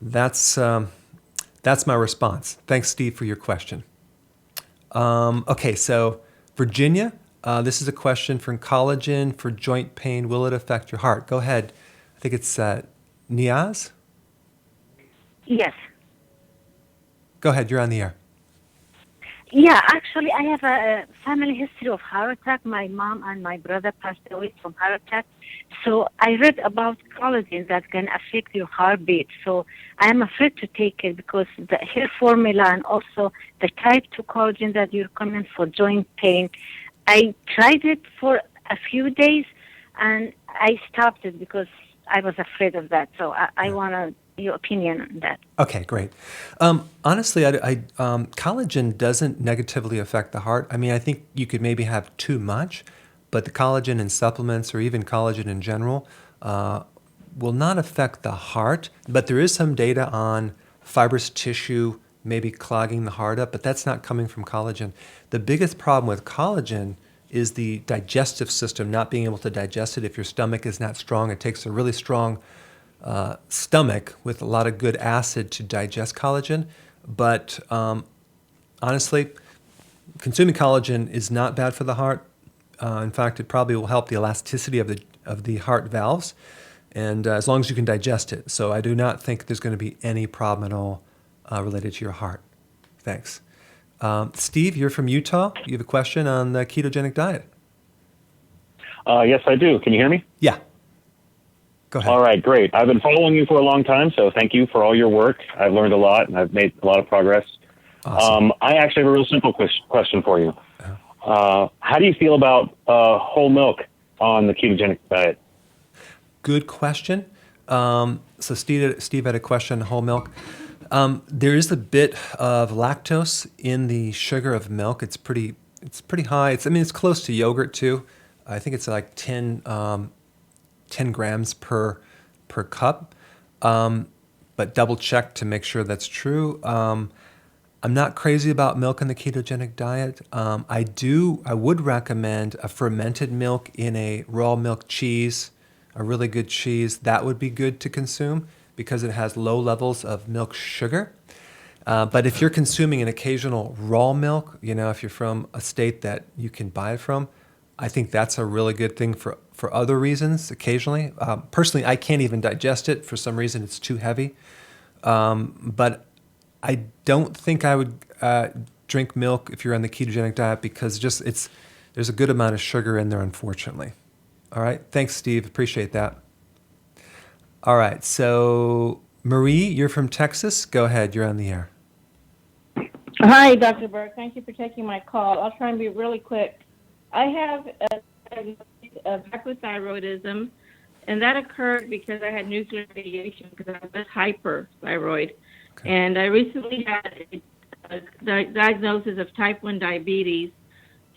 that's my response. Thanks, Steve, for your question. Okay, so Virginia, this is a question from Collagen for joint pain. Will it affect your heart? Go ahead. I think it's Niaz. Yes. Go ahead. You're on the air. Yeah, actually, I have a family history of heart attack. My mom and my brother passed away from heart attack. So I read about collagen that can affect your heartbeat. So I am afraid to take it because the hair formula and also the type 2 collagen that you recommend for joint pain, I tried it for a few days and I stopped it because I was afraid of that. So I want your opinion on that. Okay, great. Honestly, collagen doesn't negatively affect the heart. I mean, I think you could maybe have too much, but the collagen in supplements or even collagen in general will not affect the heart. But there is some data on fibrous tissue maybe clogging the heart up, but that's not coming from collagen. The biggest problem with collagen is the digestive system not being able to digest it. If your stomach is not strong, it takes a really strong stomach with a lot of good acid to digest collagen. But honestly, consuming collagen is not bad for the heart. In fact, it probably will help the elasticity of the heart valves, and as long as you can digest it. So I do not think there's going to be any problem at all related to your heart. Thanks. Steve, you're from Utah. You have a question on the ketogenic diet. Yes, I do. Can you hear me? Yeah. Go ahead. All right, great. I've been following you for a long time, so thank you for all your work. I've learned a lot, and I've made a lot of progress. Awesome. I actually have a real simple question for you. How do you feel about whole milk on the ketogenic diet? Good question. So Steve had a question, whole milk. There is a bit of lactose in the sugar of milk. It's pretty high. It's close to yogurt too. I think it's like 10 grams per cup. But double check to make sure that's true. I'm not crazy about milk in the ketogenic diet. I would recommend a fermented milk in a raw milk cheese, a really good cheese. That would be good to consume because it has low levels of milk sugar. But if you're consuming an occasional raw milk, if you're from a state that you can buy it from, I think that's a really good thing for other reasons occasionally. Personally, I can't even digest it. For some reason, it's too heavy. But I don't think I would drink milk if you're on the ketogenic diet because there's a good amount of sugar in there, unfortunately. All right. Thanks, Steve. Appreciate that. All right. So, Marie, you're from Texas. Go ahead. You're on the air. Hi, Dr. Berg. Thank you for taking my call. I'll try and be really quick. I have a hypothyroidism, and that occurred because I had nuclear radiation because I was hyperthyroid. Okay. And I recently had a diagnosis of type 1 diabetes.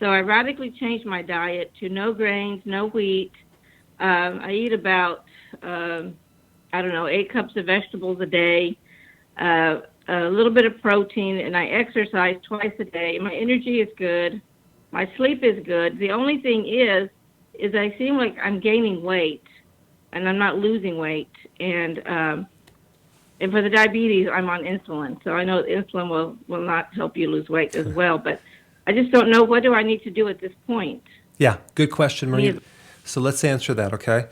So I radically changed my diet to no grains, no wheat. I eat about, 8 cups of vegetables a day, a little bit of protein, and I exercise twice a day. My energy is good. My sleep is good. The only thing is I seem like I'm gaining weight, and I'm not losing weight. And for the diabetes, I'm on insulin. So I know insulin will not help you lose weight as well. But I just don't know, what do I need to do at this point? Yeah, good question, Marie. So let's answer that, okay?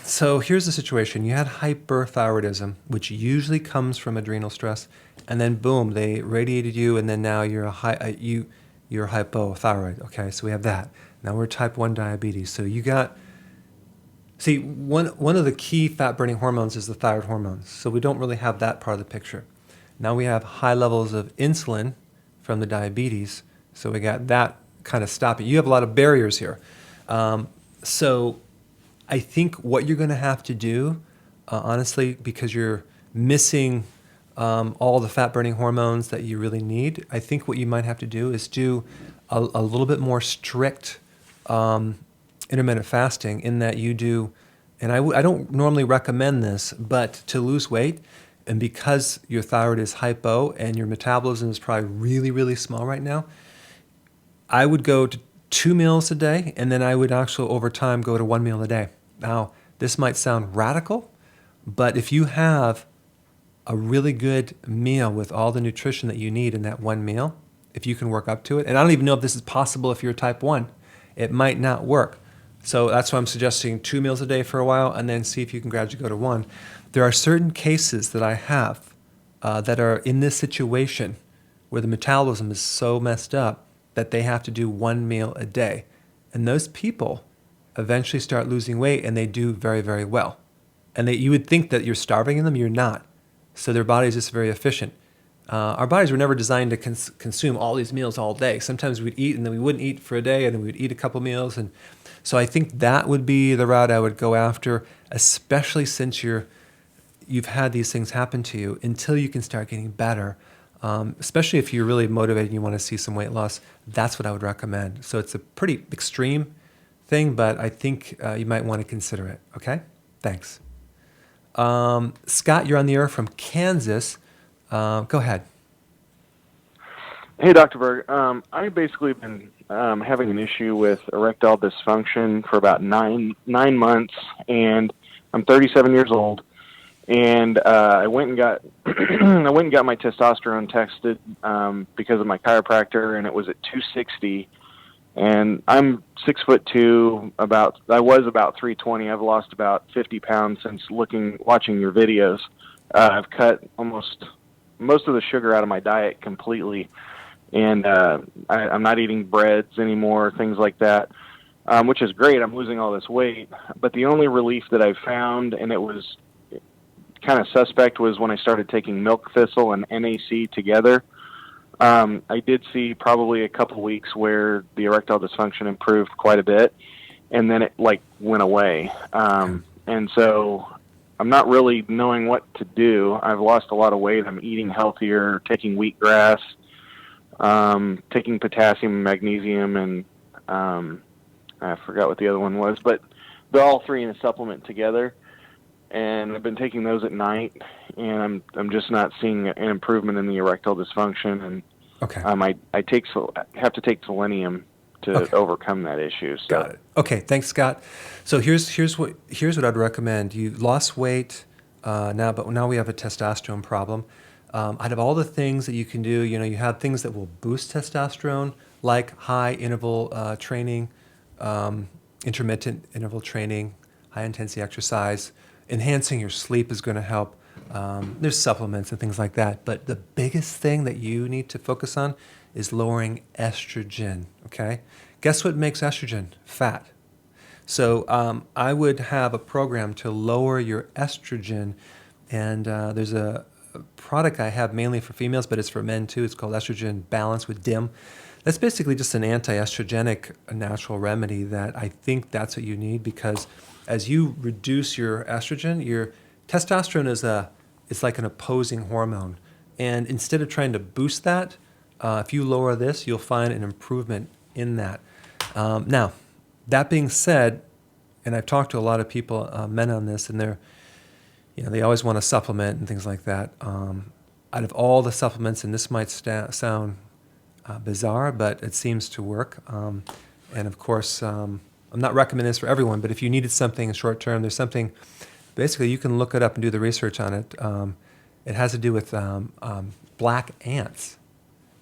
So here's the situation. You had hyperthyroidism, which usually comes from adrenal stress, and then boom, they radiated you, and then now you're you're hypothyroid, okay? So we have that. Now we're type 1 diabetes. So you got... See, one of the key fat-burning hormones is the thyroid hormone, so we don't really have that part of the picture. Now we have high levels of insulin from the diabetes, so we got that kind of stopping. You have a lot of barriers here. So I think what you're going to have to do, honestly, because you're missing all the fat-burning hormones that you really need, I think what you might have to do is do a little bit more strict intermittent fasting in that you do, and I don't normally recommend this, but to lose weight, and because your thyroid is hypo and your metabolism is probably really, really small right now, I would go to 2 meals a day, and then I would actually over time go to 1 meal a day. Now, this might sound radical, but if you have a really good meal with all the nutrition that you need in that one meal, if you can work up to it, and I don't even know if this is possible if you're type 1, it might not work. So that's why I'm suggesting 2 meals a day for a while and then see if you can gradually go to 1. There are certain cases that I have that are in this situation where the metabolism is so messed up that they have to do 1 meal a day. And those people eventually start losing weight and they do very, very well. And you would think that you're starving them, you're not. So their body is just very efficient. Our bodies were never designed to consume all these meals all day. Sometimes we'd eat and then we wouldn't eat for a day and then we'd eat a couple meals. And so I think that would be the route I would go after, especially since you've had these things happen to you, until you can start getting better. Especially if you're really motivated and you want to see some weight loss, that's what I would recommend. So it's a pretty extreme thing, but I think you might want to consider it. Okay? Thanks. Scott, you're on the air from Kansas. Go ahead. Hey, Dr. Berg. I've basically been having an issue with erectile dysfunction for about nine months, and I'm 37 years old. And I went and got my testosterone tested because of my chiropractor, and it was at 260. And I'm 6'2". I was about 320. I've lost about 50 pounds since watching your videos. I've cut most of the sugar out of my diet completely, and I'm not eating breads anymore, things like that, which is great. I'm losing all this weight, but the only relief that I found, and it was kind of suspect, was when I started taking milk thistle and NAC together. I did see probably a couple weeks where the erectile dysfunction improved quite a bit, and then it like went away. And so I'm not really knowing what to do. I've lost a lot of weight. I'm eating healthier, taking wheatgrass, taking potassium and magnesium, and I forgot what the other one was, but they're all three in a supplement together. And I've been taking those at night, and I'm just not seeing an improvement in the erectile dysfunction. And okay. I have to take selenium to overcome that issue. So. Got it. Okay, thanks, Scott. So here's what I'd recommend. You lost weight now, but now we have a testosterone problem. Out of all the things that you can do, you have things that will boost testosterone, like high interval training, intermittent interval training, high intensity exercise. Enhancing your sleep is going to help. There's supplements and things like that. But the biggest thing that you need to focus on is lowering estrogen, okay? Guess what makes estrogen? Fat. So I would have a program to lower your estrogen. And there's a product I have mainly for females, but it's for men too. It's called Estrogen Balance with DIM. That's basically just an anti-estrogenic natural remedy that I think that's what you need, because as you reduce your estrogen, your testosterone it's like an opposing hormone. And instead of trying to boost that, if you lower this, you'll find an improvement in that. Now, that being said, and I've talked to a lot of people, men on this, and they always want to supplement and things like that. Out of all the supplements, and this might sound bizarre, but it seems to work. And of course, I'm not recommending this for everyone, but if you needed something short term, there's something, basically you can look it up and do the research on it. It has to do with black ants.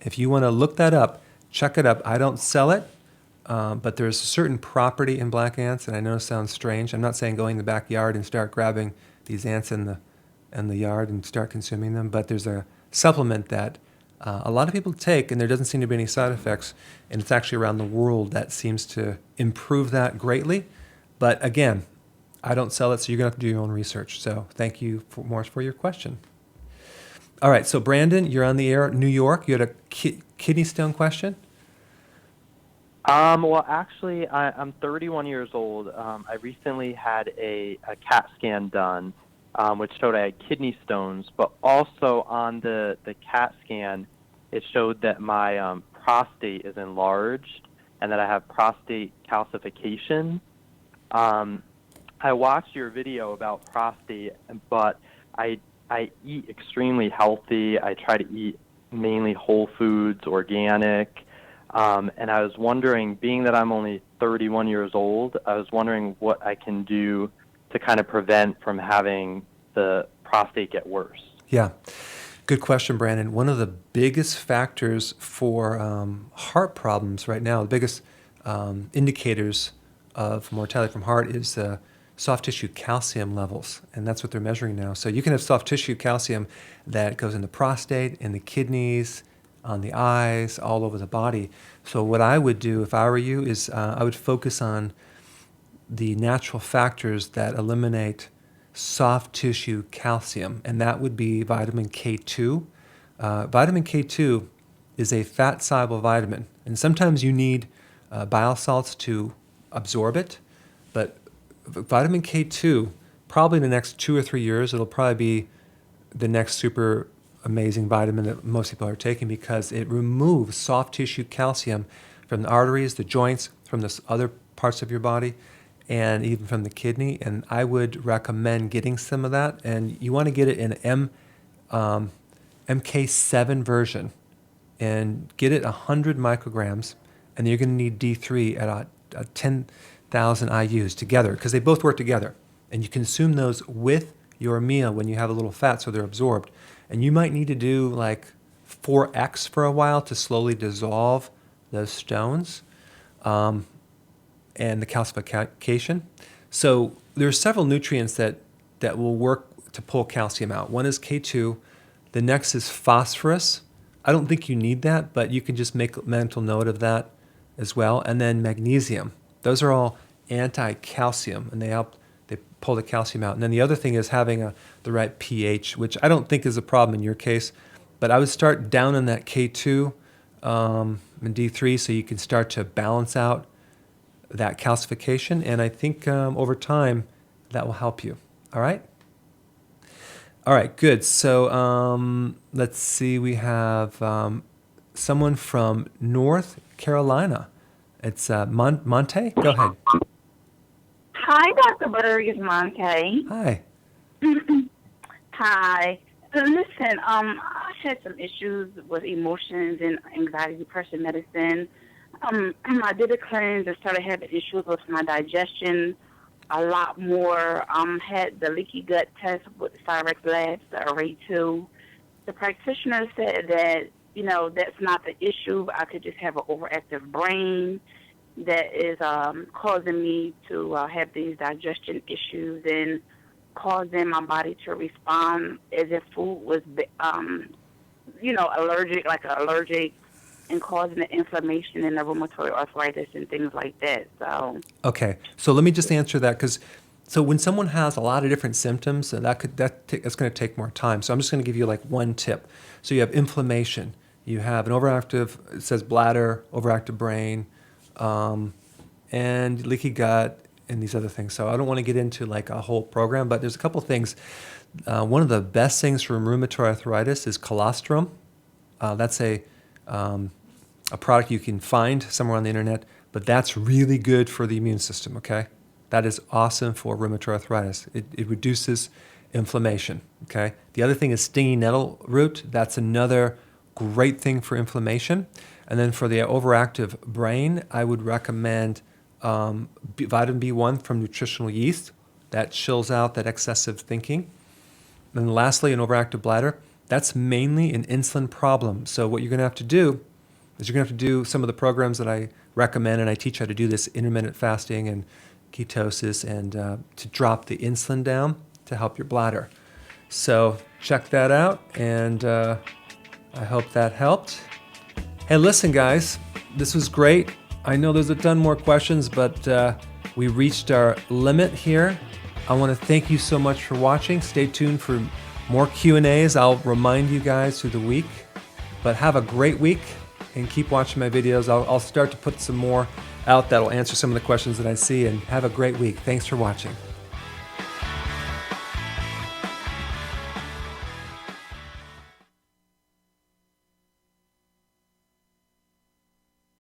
If you want to look that up, check it up. I don't sell it, but there's a certain property in black ants, and I know it sounds strange. I'm not saying go in the backyard and start grabbing these ants in the yard and start consuming them, but there's a supplement that a lot of people take, and there doesn't seem to be any side effects, and it's actually around the world that seems to improve that greatly. But again, I don't sell it, so you're going to have to do your own research. So thank you for your question. All right, so Brandon, you're on the air. New York, you had a kidney stone question? Well, actually, I'm 31 years old. I recently had a CAT scan done, which showed I had kidney stones, but also on the CAT scan, it showed that my prostate is enlarged and that I have prostate calcification. I watched your video about prostate, but I eat extremely healthy. I try to eat mainly whole foods, organic, and I was wondering, being that I'm only 31 years old, I was wondering what I can do to kind of prevent from having the prostate get worse. Yeah, good question, Brandon. One of the biggest factors for heart problems right now, the biggest indicators of mortality from heart is soft tissue calcium levels, and that's what they're measuring now. So you can have soft tissue calcium that goes in the prostate, in the kidneys, on the eyes, all over the body. So what I would do if I were you is I would focus on the natural factors that eliminate soft tissue calcium, and that would be vitamin K2. Vitamin K2 is a fat-soluble vitamin, and sometimes you need bile salts to absorb it, but vitamin K2, probably in the next 2 or 3 years, it'll probably be the next super amazing vitamin that most people are taking, because it removes soft tissue calcium from the arteries, the joints, from the other parts of your body, and even from the kidney. And I would recommend getting some of that. And you want to get it in MK7 version, and get it 100 micrograms, and you're going to need D3 at 10,000 IUs together, because they both work together. And you consume those with your meal when you have a little fat, so they're absorbed. And you might need to do like 4X for a while to slowly dissolve those stones and the calcification. So there are several nutrients that will work to pull calcium out. One is K2. The next is phosphorus. I don't think you need that, but you can just make a mental note of that as well. And then magnesium. Those are all anti-calcium, and they pull the calcium out. And then the other thing is having the right pH, which I don't think is a problem in your case, But I would start down in that K2 and D3 so you can start to balance out that calcification. And I think over time that will help you. All right? All right, good. So let's see. We have someone from North Carolina. It's Monte. Go ahead. Hi, Dr. Berg. It's Monte. Hi. Hi. So listen, I had some issues with emotions and anxiety, depression medicine. I did a cleanse and started having issues with my digestion a lot more. Had the leaky gut test with the Thyroid labs, the array 2. The practitioner said that, that's not the issue. I could just have an overactive brain that is causing me to have these digestion issues and causing my body to respond as if food was, allergic, and causing the inflammation and the rheumatoid arthritis and things like that. So Okay, so let me just answer that because when someone has a lot of different symptoms, that's going to take more time. So I'm just going to give you like one tip. So you have inflammation, you have an overactive, it says bladder, overactive brain, and leaky gut, and these other things. So I don't want to get into like a whole program, but there's a couple things. One of the best things for rheumatoid arthritis is colostrum. That's a product you can find somewhere on the internet, but that's really good for the immune system, okay? That is awesome for rheumatoid arthritis. It reduces inflammation, okay? The other thing is stinging nettle root. That's another great thing for inflammation. And then for the overactive brain, I would recommend vitamin B1 from nutritional yeast. That chills out that excessive thinking. And lastly, an overactive bladder, that's mainly an insulin problem. So what you're going to have to do is you're going to have to do some of the programs that I recommend, and I teach how to do this, intermittent fasting and ketosis, and to drop the insulin down to help your bladder. So check that out, and I hope that helped. Hey, listen, guys, this was great. I know there's a ton more questions, but we reached our limit here. I want to thank you so much for watching. Stay tuned for more Q&As. I'll remind you guys through the week. But have a great week and keep watching my videos. I'll start to put some more out that'll answer some of the questions that I see. And have a great week. Thanks for watching.